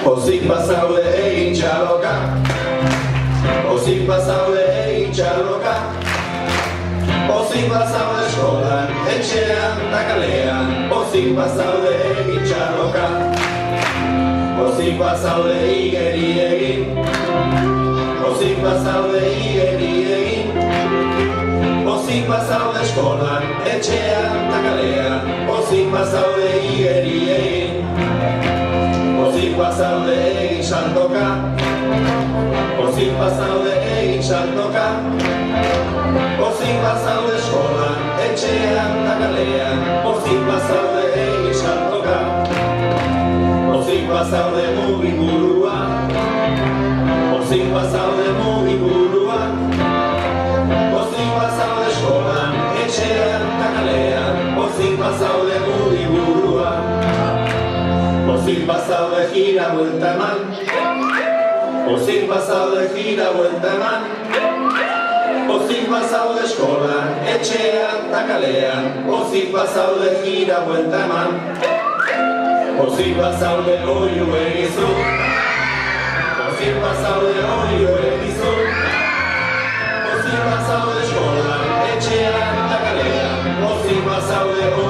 Pozik bazaude egin txaloka, pozik bazaude egin txaloka, pozik bazaude eskolan, etxean eta kalean, pozik bazaude egin txaloka, pozik bazaude igeri egin, pozik bazaude igeri egin, pozik bazaude eskolan, etxean eta kalean, pozik bazaude igeri egin. Pozik bazaude egin saltoka, pozik bazaude egin saltoka, pozik bazaude eskolan, etxean eta kalean, pozik bazaude egin saltoka, pozik bazaude mugiburuan, pozik bazaude mugiburuan, pozik bazaude eskolan, etxean eta kalean, pozik bazaude mugiburuan. Pozik bazaude gira buelta eman, pozik bazaude gira buelta eman, pozik bazaude eskolan, etxean eta kalean, pozik bazaude gira buelta eman, pozik bazaude oiu egizu, pozik bazaude oiu egizu, pozik bazaude eskolan, etxean eta kalean, pozik bazaude oiu